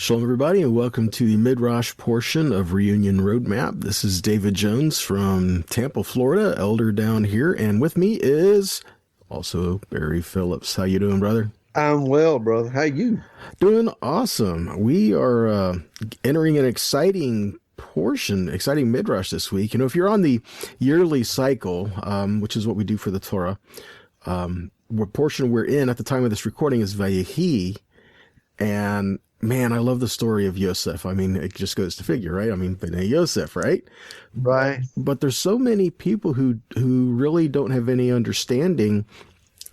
Shalom, everybody, and welcome to the Midrash portion of Reunion Roadmap. This is David Jones from Tampa, Florida, elder down here, and with me is also Barry Phillips. How you doing, brother? I'm well, brother. How you? Doing awesome. We are entering an exciting Midrash this week. You know, if you're on the yearly cycle, which is what we do for the Torah, what portion we're in at the time of this recording is Vayehi, and man, I love the story of Yosef. I mean, it just goes to figure, right? I mean, B'nai Yosef, right? Right. But there's so many people who really don't have any understanding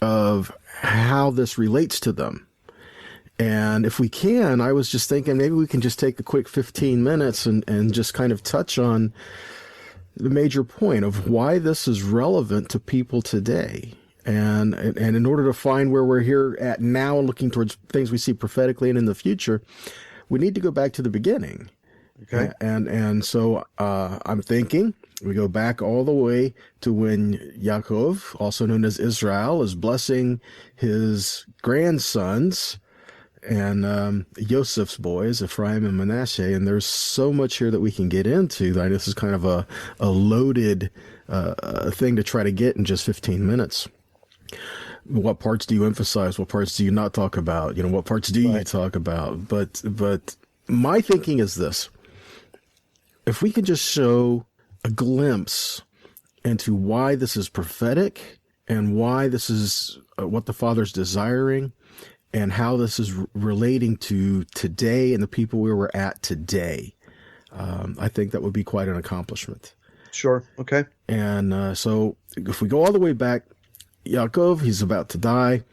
of how this relates to them. And if we can, I was just thinking maybe we can just take a quick 15 minutes and just kind of touch on the major point of why this is relevant to people today. And in order to find where we're here at now and looking towards things we see prophetically and in the future, we need to go back to the beginning. Okay. And so I'm thinking we go back all the way to when Yaakov, also known as Israel, is blessing his grandsons and Yosef's boys, Ephraim and Manasseh. And there's so much here that we can get into. This is kind of a loaded thing to try to get in just 15 minutes. What parts do you emphasize? What parts do you not talk about? You know, what parts do you talk about? But my thinking is this: if we can just show a glimpse into why this is prophetic and why this is what the Father's desiring and how this is relating to today and the people where we're at today, I think that would be quite an accomplishment. Sure. Okay. And so if we go all the way back, Yaakov, he's about to die,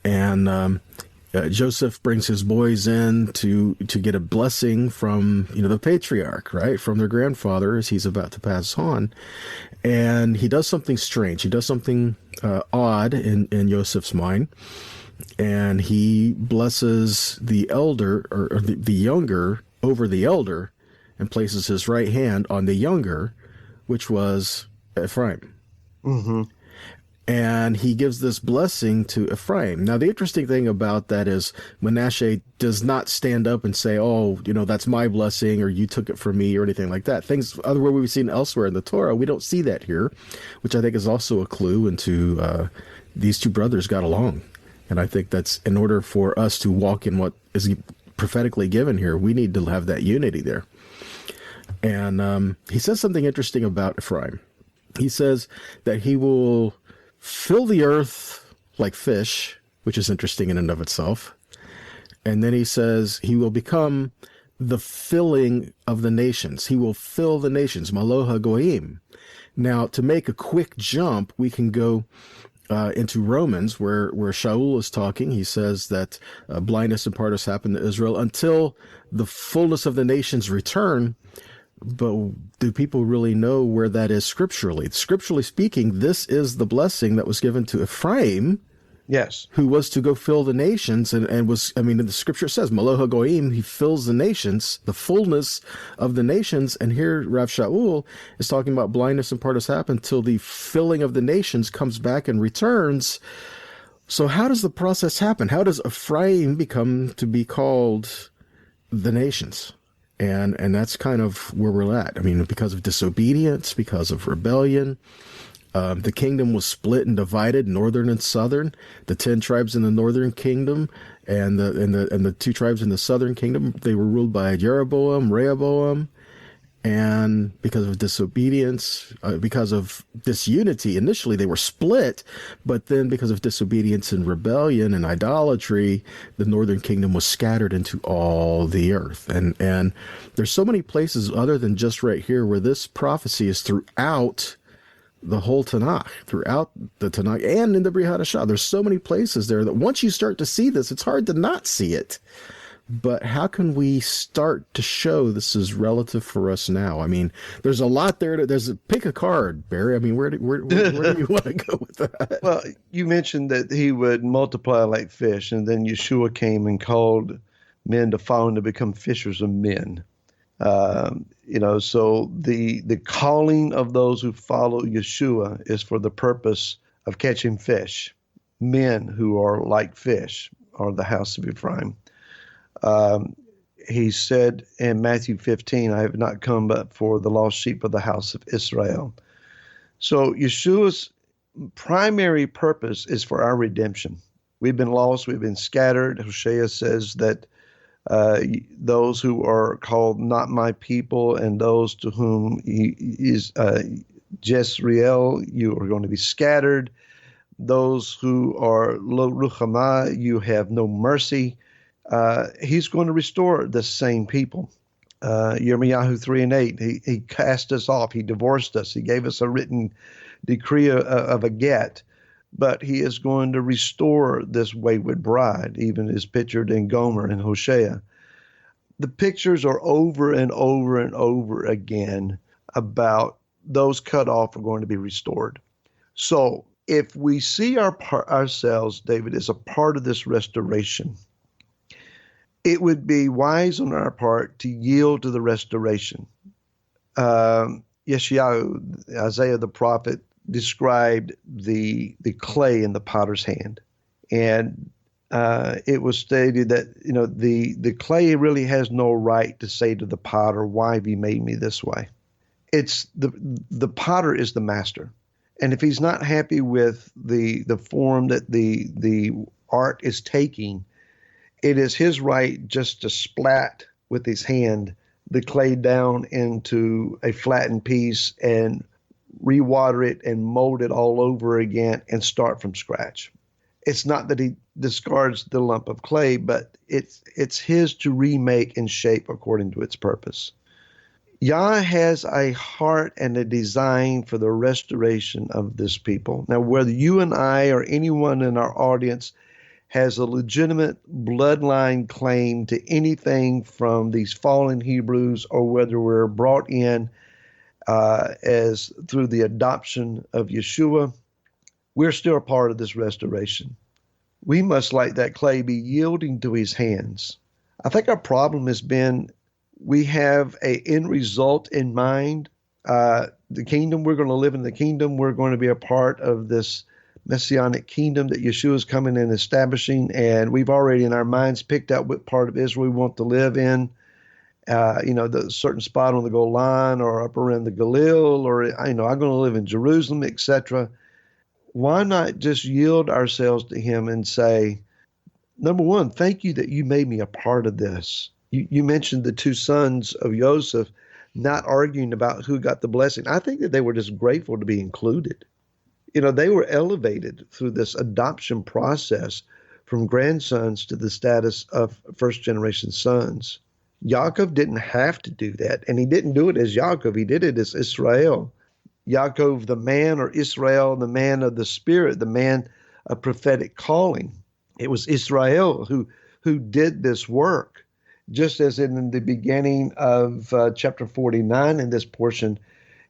and Joseph brings his boys in to get a blessing from, the patriarch, right, from their grandfather as he's about to pass on. And he does something strange. He does something odd in Joseph's mind, and he blesses the elder or the younger over the elder and places his right hand on the younger, which was Ephraim. Mm-hmm. And he gives this blessing to Ephraim. Now, the interesting thing about that is Manasseh does not stand up and say, oh, that's my blessing, or you took it from me, or anything like that. Things other way we've seen elsewhere in the Torah, we don't see that here, which I think is also a clue into these two brothers got along. And I think that's in order for us to walk in what is prophetically given here, we need to have that unity there. And he says something interesting about Ephraim. He says that he will fill the earth like fish, which is interesting in and of itself. And then he says he will become the filling of the nations. He will fill the nations, Maloha Goyim. Now, to make a quick jump, we can go into Romans, where Shaul is talking. He says that blindness and part happened to Israel until the fullness of the nations return. But do people really know where that is scripturally? Scripturally speaking, this is the blessing that was given to Ephraim. Yes. Who was to go fill the nations and was, the scripture says, Maloha Goyim, he fills the nations, the fullness of the nations. And here Rav Shaul is talking about blindness and part happened till the filling of the nations comes back and returns. So how does the process happen? How does Ephraim become to be called the nations? And that's kind of where we're at. Because of disobedience, because of rebellion, the kingdom was split and divided, northern and southern. The 10 tribes in the northern kingdom and the 2 tribes in the southern kingdom, they were ruled by Jeroboam, Rehoboam. And because of disobedience, because of disunity, initially they were split, but then because of disobedience and rebellion and idolatry, the northern kingdom was scattered into all the earth. And there's so many places other than just right here where this prophecy is throughout the whole Tanakh, throughout the Tanakh and in the Brit Hadashah. There's so many places there that once you start to see this, it's hard to not see it. But how can we start to show this is relative for us now? There's a lot there. Pick a card, Barry. Where do you want to go with that? Well, you mentioned that he would multiply like fish, and then Yeshua came and called men to follow and to become fishers of men. So the calling of those who follow Yeshua is for the purpose of catching fish. Men who are like fish are the house of Ephraim. he said in Matthew 15, I have not come but for the lost sheep of the house of Israel. So Yeshua's primary purpose is for our redemption. We've been lost. We've been scattered. Hosea says that those who are called not my people and those to whom he is Jezreel, you are going to be scattered. Those who are lo ruchama, you have no mercy. He's going to restore the same people. Yirmiyahu 3:8, he cast us off. He divorced us. He gave us a written decree of a get. But he is going to restore this wayward bride, even as pictured in Gomer and Hosea. The pictures are over and over and over again about those cut off are going to be restored. So if we see ourselves, David, as a part of this restoration, it would be wise on our part to yield to the restoration. Yeshayahu, Isaiah the prophet, described the clay in the potter's hand. And it was stated that, the clay really has no right to say to the potter, why have you made me this way? It's the potter is the master. And if he's not happy with the form that the art is taking, it is his right just to splat with his hand the clay down into a flattened piece and rewater it and mold it all over again and start from scratch. It's not that he discards the lump of clay, but it's his to remake and shape according to its purpose. Yah has a heart and a design for the restoration of this people. Now, whether you and I or anyone in our audience has a legitimate bloodline claim to anything from these fallen Hebrews, or whether we're brought in as through the adoption of Yeshua, we're still a part of this restoration. We must, like that clay, be yielding to his hands. I think our problem has been we have an end result in mind. The kingdom, we're going to live in the kingdom. We're going to be a part of this messianic kingdom that Yeshua is coming and establishing. And we've already in our minds picked out what part of Israel we want to live in. The certain spot on the Golan or up around the Galil, or, I'm going to live in Jerusalem, etc. Why not just yield ourselves to him and say, number one, thank you that you made me a part of this. You mentioned the two sons of Yosef not arguing about who got the blessing. I think that they were just grateful to be included. They were elevated through this adoption process from grandsons to the status of first generation sons. Yaakov didn't have to do that, and he didn't do it as Yaakov. He did it as Israel. Yaakov, the man, or Israel, the man of the spirit, the man of prophetic calling. It was Israel who did this work. Just as in the beginning of chapter 49 in this portion,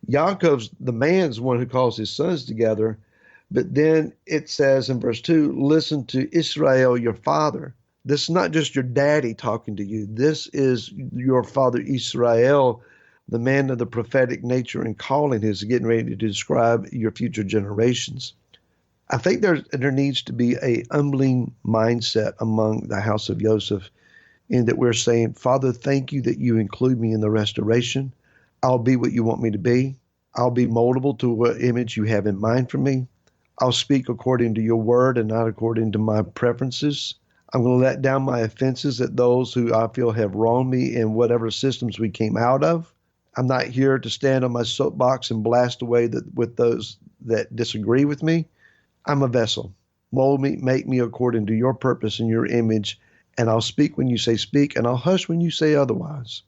Yaakov's the man's one who calls his sons together. But then it says in verse 2, listen to Israel, your father. This is not just your daddy talking to you. This is your father Israel, the man of the prophetic nature and calling, who's getting ready to describe your future generations. I think there needs to be a humbling mindset among the house of Yosef, in that we're saying, Father, thank you that you include me in the restoration. I'll be what you want me to be. I'll be moldable to what image you have in mind for me. I'll speak according to your word and not according to my preferences. I'm going to let down my offenses at those who I feel have wronged me in whatever systems we came out of. I'm not here to stand on my soapbox and blast away with those that disagree with me. I'm a vessel. Mold me, make me according to your purpose and your image, and I'll speak when you say speak, and I'll hush when you say otherwise.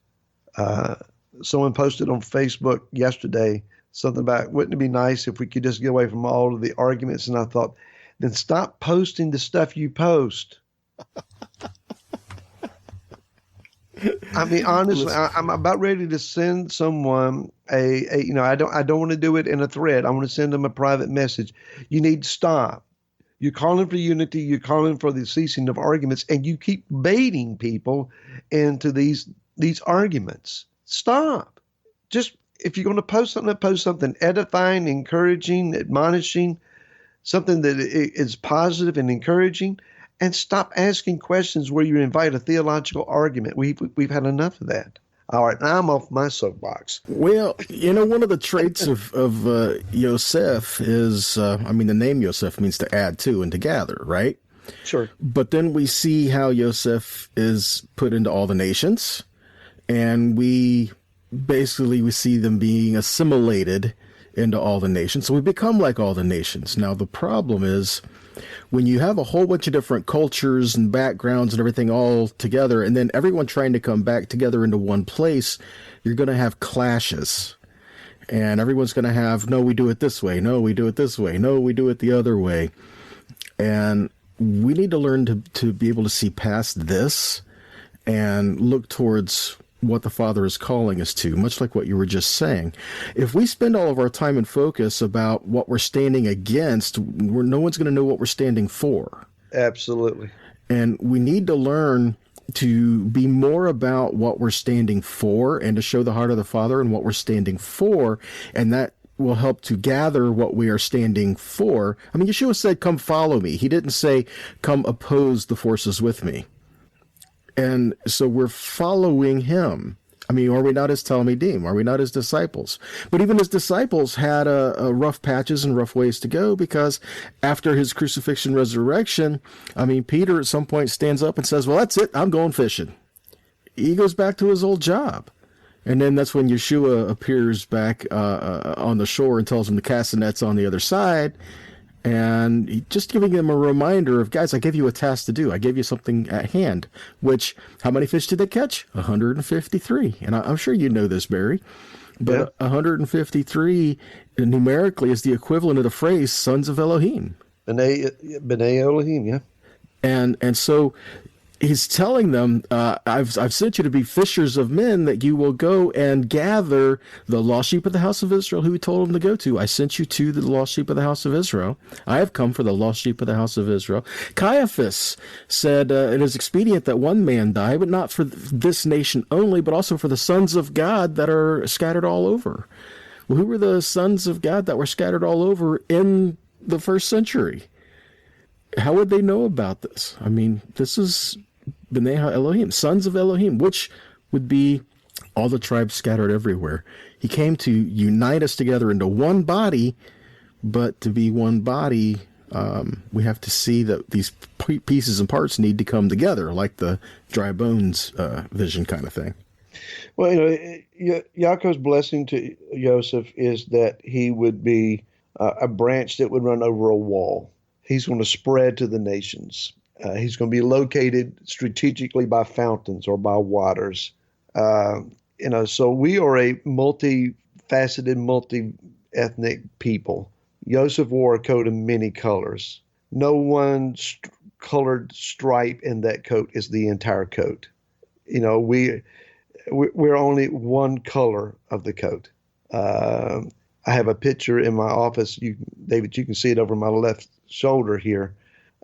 Someone posted on Facebook yesterday something about, wouldn't it be nice if we could just get away from all of the arguments? And I thought, then stop posting the stuff you post. I mean, honestly, I'm about ready to send someone I don't want to do it in a thread. I want to send them a private message. You need to stop. You're calling for unity. You're calling for the ceasing of arguments, and you keep baiting people into these arguments. Stop. Just, if you're going to post something edifying, encouraging, admonishing, something that is positive and encouraging, and stop asking questions where you invite a theological argument. We've had enough of that. All right, now I'm off my soapbox. Well, one of the traits of Yosef is, the name Yosef means to add to and to gather, right? Sure. But then we see how Yosef is put into all the nations, and we see them being assimilated into all the nations. So we become like all the nations. Now, the problem is when you have a whole bunch of different cultures and backgrounds and everything all together, and then everyone trying to come back together into one place, you're going to have clashes. And everyone's going to have, no, we do it this way. No, we do it this way. No, we do it the other way. And we need to learn to be able to see past this and look towards what the Father is calling us to, much like what you were just saying. If we spend all of our time and focus about what we're standing against, no one's going to know what we're standing for. Absolutely. And we need to learn to be more about what we're standing for and to show the heart of the Father and what we're standing for. And that will help to gather what we are standing for. I mean, Yeshua said, come follow me. He didn't say, come oppose the forces with me. And so we're following him. I mean, are we not his Talmidim? Are we not his disciples? But even his disciples had a rough patches and rough ways to go, because after his crucifixion, resurrection, Peter at some point stands up and says, well, that's it. I'm going fishing. He goes back to his old job. And then that's when Yeshua appears back on the shore and tells him to cast the nets on the other side. And just giving them a reminder of, guys, I gave you a task to do. I gave you something at hand, which, how many fish did they catch? 153. And I'm sure you know this, Barry. But 153 numerically is the equivalent of the phrase sons of Elohim. B'nai Elohim, yeah. And so he's telling them, I've sent you to be fishers of men, that you will go and gather the lost sheep of the house of Israel, who he told him to go to. I sent you to the lost sheep of the house of Israel. I have come for the lost sheep of the house of Israel. Caiaphas said, it is expedient that one man die, but not for this nation only, but also for the sons of God that are scattered all over. Well, who were the sons of God that were scattered all over in the first century? How would they know about this? I mean, this is B'nai Elohim, sons of Elohim, which would be all the tribes scattered everywhere. He came to unite us together into one body, but to be one body, we have to see that these pieces and parts need to come together, like the dry bones vision kind of thing. Well, Yaakov's blessing to Yosef is that he would be a branch that would run over a wall. He's going to spread to the nations. He's going to be located strategically by fountains or by waters. So we are a multifaceted, multi-ethnic people. Yosef wore a coat of many colors. No one colored stripe in that coat is the entire coat. We're only one color of the coat. I have a picture in my office. David, you can see it over my left shoulder here.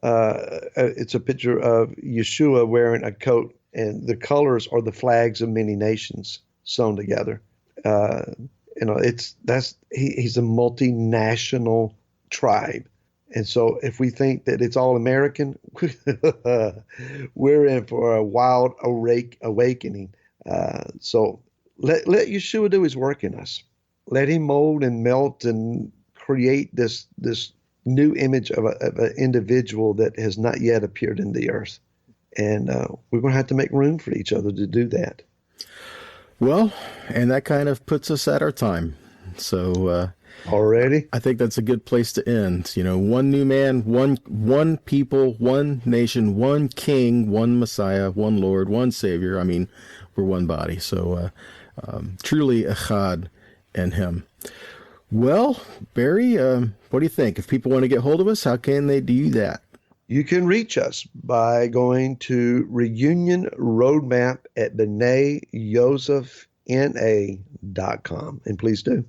It's a picture of Yeshua wearing a coat, and the colors are the flags of many nations sewn together. He's a multinational tribe. And so if we think that it's all American, we're in for a wild awakening. So let Yeshua do his work in us. Let him mold and melt and create this new image of an individual that has not yet appeared in the earth. And we're going to have to make room for each other to do that. Well, and that kind of puts us at our time. So already, I think that's a good place to end. One new man, one people, one nation, one king, one Messiah, one Lord, one Savior. We're one body. So truly echad in him. Well, Barry, what do you think? If people want to get hold of us, how can they do that? You can reach us by going to Reunion Roadmap at B'naiYosefNA.com. And please do.